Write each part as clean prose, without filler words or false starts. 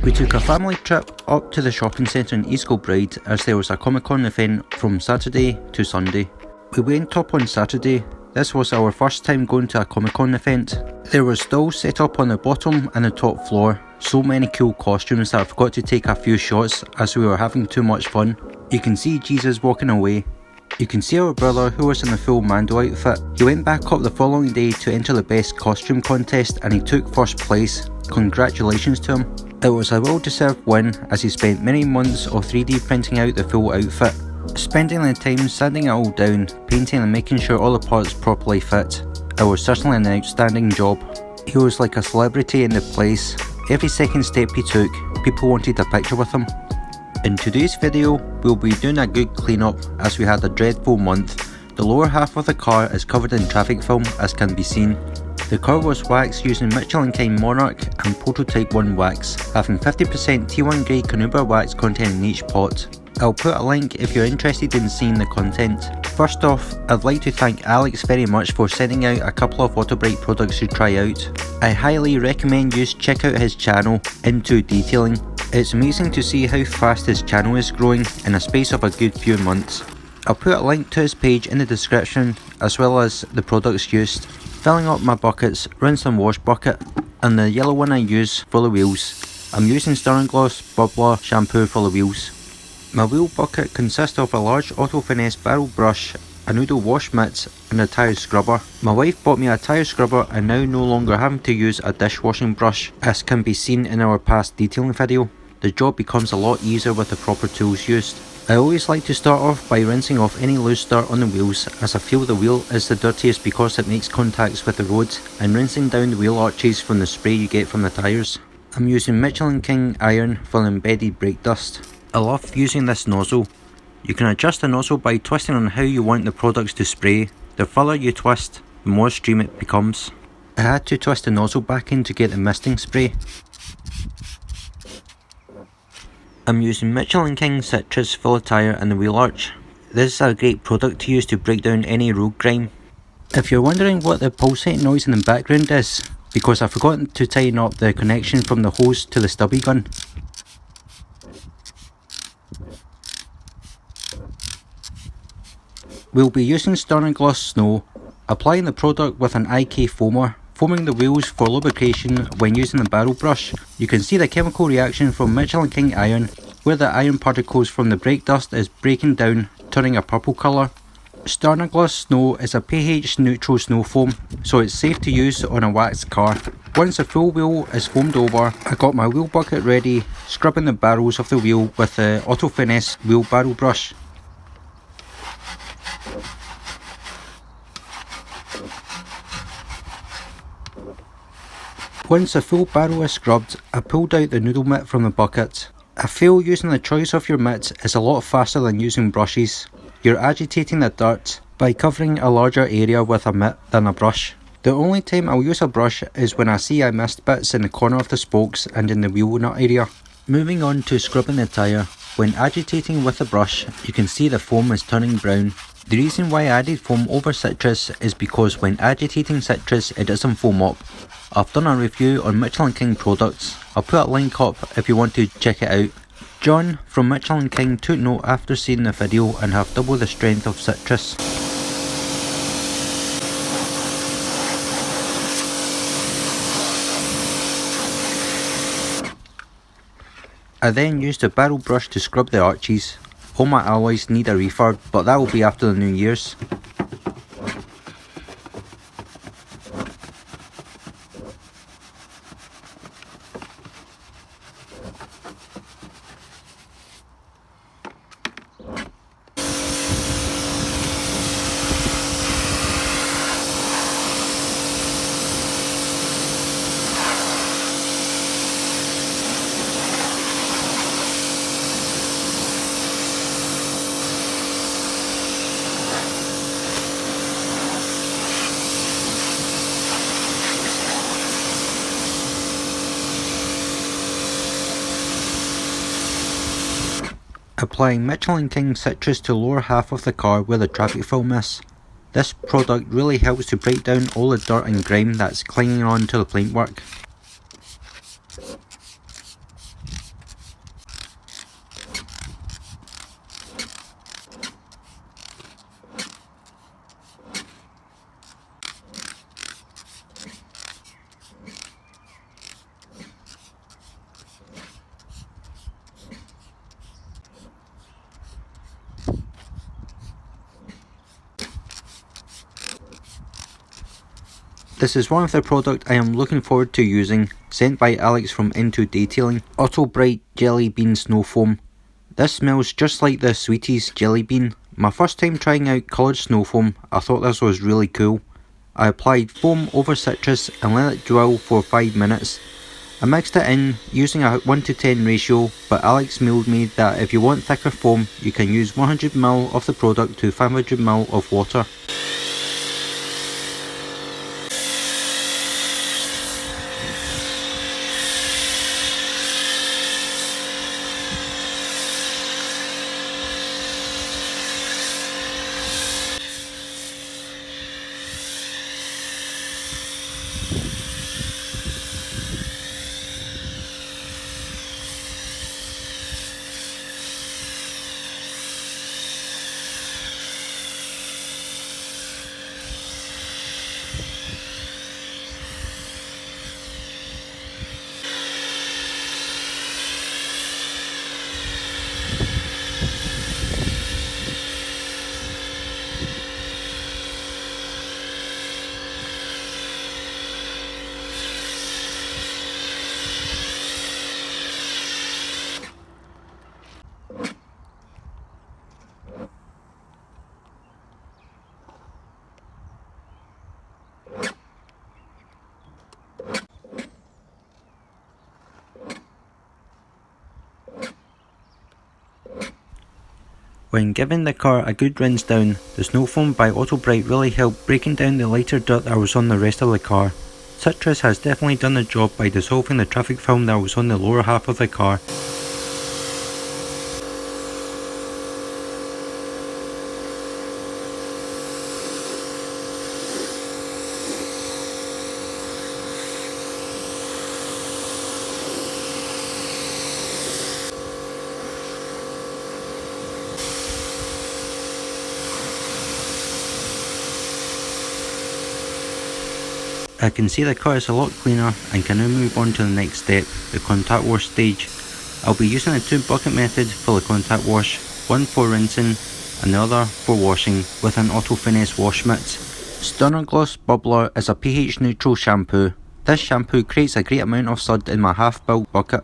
We took a family trip up to the shopping centre in East Kilbride as there was a Comic Con event from Saturday to Sunday. We went up on Saturday. This was our first time going to a Comic Con event. There were stalls set up on the bottom and the top floor. So many cool costumes that I forgot to take a few shots as we were having too much fun. You can see Jesus walking away. You can see our brother who was in a full Mando outfit. He went back up the following day to enter the best costume contest and he took first place. Congratulations to him. It was a well deserved win as he spent many months of 3D printing out the full outfit. Spending the time sanding it all down, painting and making sure all the parts properly fit. It was certainly an outstanding job. He was like a celebrity in the place. Every second step he took, people wanted a picture with him. In today's video, we'll be doing a good cleanup as we had a dreadful month. The lower half of the car is covered in traffic film as can be seen. The car was waxed using Michelin King MONARCH and Prototype 1 wax, having 50% T1 grade carnauba wax content in each pot. I'll put a link if you're interested in seeing the content. First off, I'd like to thank Alex very much for sending out a couple of Autobrite products to try out. I highly recommend you check out his channel, Into Detailing. It's amazing to see how fast his channel is growing in a space of a good few months. I'll put a link to his page in the description as well as the products used. Filling up my buckets, rinse and wash bucket, and the yellow one I use for the wheels. I'm using Stjarnagloss Bubblor shampoo for the wheels. My wheel bucket consists of a large Auto Finesse barrel brush, a noodle wash mitt and a tyre scrubber. My wife bought me a tyre scrubber and now no longer having to use a dishwashing brush as can be seen in our past detailing video. The job becomes a lot easier with the proper tools used. I always like to start off by rinsing off any loose dirt on the wheels as I feel the wheel is the dirtiest because it makes contacts with the road, and rinsing down the wheel arches from the spray you get from the tyres. I'm using Michelin King iron for the embedded brake dust. I love using this nozzle. You can adjust the nozzle by twisting on how you want the products to spray. The further you twist, the more stream it becomes. I had to twist the nozzle back in to get the misting spray. I'm using Michelin King Citrus for the tyre and the wheel arch. This is a great product to use to break down any road grime. If you're wondering what the pulsating noise in the background is, because I've forgotten to tighten up the connection from the hose to the stubby gun. We'll be using Stjarnagloss SNO, applying the product with an IK foamer, foaming the wheels for lubrication when using the barrel brush. You can see the chemical reaction from Michelin King iron, where the iron particles from the brake dust is breaking down, turning a purple colour. Stjarnagloss SNO is a pH neutral snow foam, so it's safe to use on a waxed car. Once the full wheel is foamed over, I got my wheel bucket ready, scrubbing the barrels of the wheel with the Auto Finesse wheel barrel brush. Once the full barrel is scrubbed, I pulled out the noodle mitt from the bucket. I feel using the choice of your mitt is a lot faster than using brushes. You're agitating the dirt by covering a larger area with a mitt than a brush. The only time I'll use a brush is when I see I missed bits in the corner of the spokes and in the wheel nut area. Moving on to scrubbing the tyre. When agitating with the brush, you can see the foam is turning brown. The reason why I added foam over citrus is because when agitating citrus it doesn't foam up. I've done a review on Michelin King products. I'll put a link up if you want to check it out. John from Michelin King took note after seeing the video and have double the strength of citrus. I then used a barrel brush to scrub the arches. All my alloys need a refurb, but that will be after the New Year's. Applying Michelin King Citrus to lower half of the car where the traffic film is. This product really helps to break down all the dirt and grime that's clinging on to the paintwork. This is one of the products I am looking forward to using, sent by Alex from Into Detailing. Autobrite Jelly Bean Snow Foam. This smells just like the Sweeties Jelly Bean. My first time trying out coloured snow foam, I thought this was really cool. I applied foam over citrus and let it dwell for 5 minutes. I mixed it in using a 1:10 ratio, but Alex mailed me that if you want thicker foam, you can use 100ml of the product to 500ml of water. When giving the car a good rinse down, the snow foam by Autobrite really helped breaking down the lighter dirt that was on the rest of the car. Citrus has definitely done the job by dissolving the traffic film that was on the lower half of the car. I can see the car is a lot cleaner and can now move on to the next step, the contact wash stage. I'll be using a 2-bucket method for the contact wash, one for rinsing and the other for washing with an auto finesse wash mitt. Stjarnagloss Bubblor is a pH neutral shampoo. This shampoo creates a great amount of sud in my half-built bucket.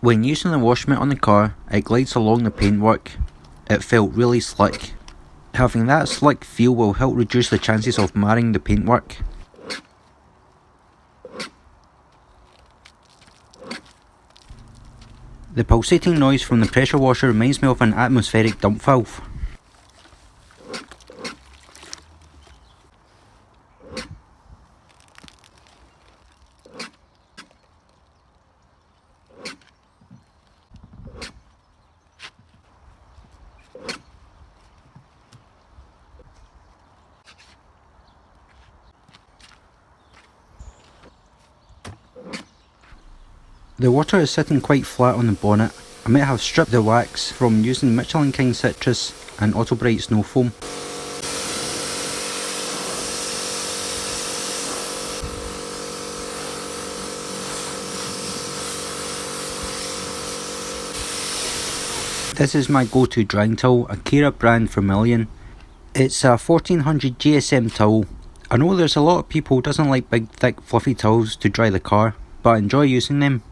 When using the wash mitt on the car, it glides along the paintwork. It felt really slick. Having that slick feel will help reduce the chances of marring the paintwork. The pulsating noise from the pressure washer reminds me of an atmospheric dump valve. The water is sitting quite flat on the bonnet. I might have stripped the wax from using Michelin King Citrus and Autobrite Snow Foam. This is my go-to drying tool, Akira Brand Vermillion. It's a 1400 GSM tool. I know there's a lot of people who doesn't like big thick fluffy towels to dry the car, but I enjoy using them.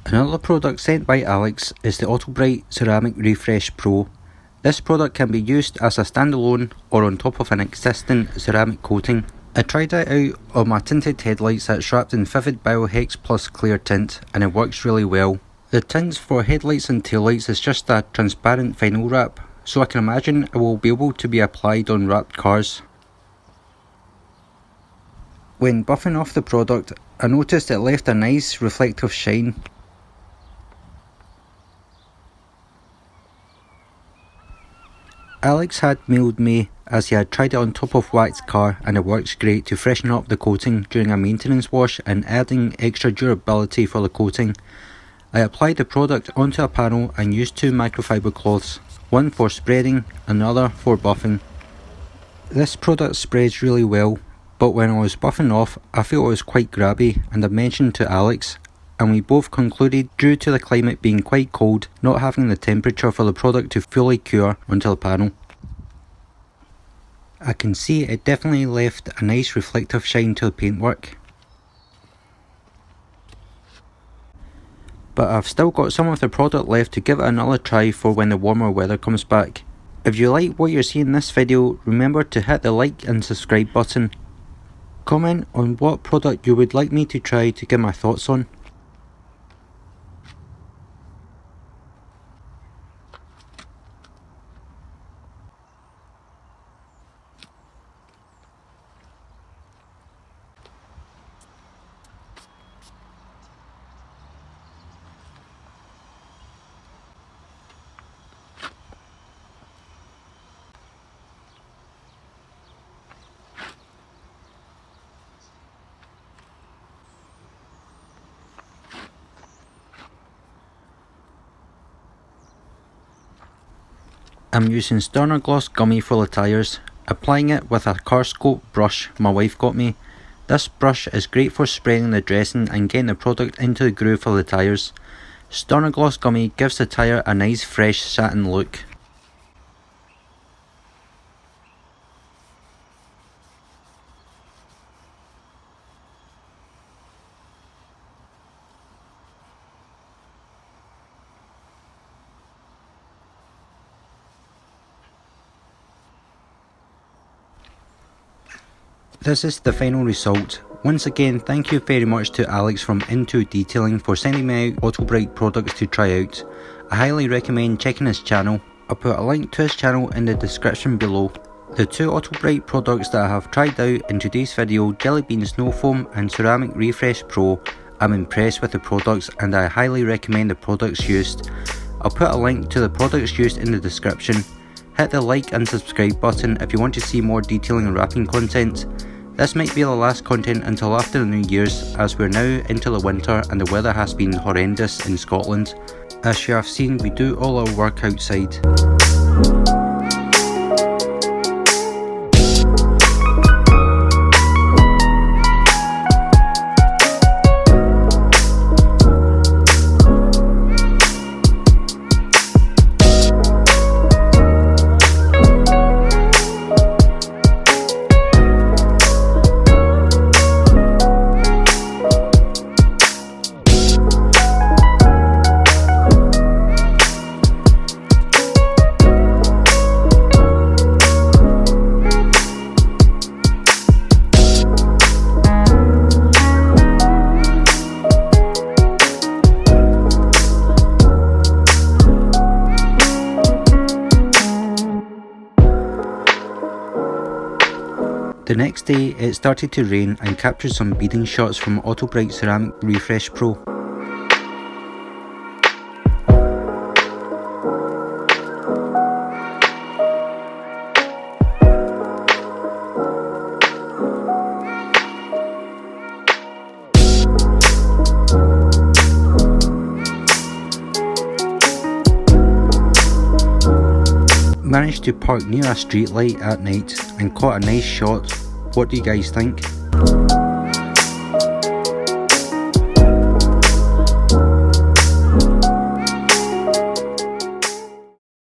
Another product sent by Alex is the Autobrite Ceramic Refresh Pro. This product can be used as a standalone or on top of an existing ceramic coating. I tried it out on my tinted headlights that's wrapped in Vivid Biohex Plus clear tint and it works really well. The tint for headlights and taillights is just a transparent vinyl wrap, so I can imagine it will be able to be applied on wrapped cars. When buffing off the product, I noticed it left a nice reflective shine. Alex had mailed me as he had tried it on top of waxed car and it works great to freshen up the coating during a maintenance wash and adding extra durability for the coating. I applied the product onto a panel and used 2 microfiber cloths, one for spreading and another for buffing. This product spreads really well, but when I was buffing off I felt it was quite grabby, and I mentioned to Alex, and we both concluded due to the climate being quite cold, not having the temperature for the product to fully cure onto the panel. I can see it definitely left a nice reflective shine to the paintwork. But I've still got some of the product left to give it another try for when the warmer weather comes back. If you like what you're seeing in this video, remember to hit the like and subscribe button. Comment on what product you would like me to try to give my thoughts on. I'm using Stjarnagloss GUMMI for the tyres, applying it with a car scope brush my wife got me. This brush is great for spraying the dressing and getting the product into the groove for the tyres. Stjarnagloss GUMMI gives the tyre a nice fresh satin look. This is the final result. Once again, thank you very much to Alex from Into Detailing for sending me out Autobrite products to try out. I highly recommend checking his channel. I'll put a link to his channel in the description below. The 2 Autobrite products that I have tried out in today's video, Jelly Bean Snow Foam and Ceramic Refresh Pro, I'm impressed with the products and I highly recommend the products used. I'll put a link to the products used in the description. Hit the like and subscribe button if you want to see more detailing and wrapping content. This might be the last content until after the New Year's, as we're now into the winter and the weather has been horrendous in Scotland. As you have seen, we do all our work outside. The next day it started to rain and captured some beading shots from Autobrite Ceramic Refresh Pro. Managed to park near a street light at night and caught a nice shot. What do you guys think?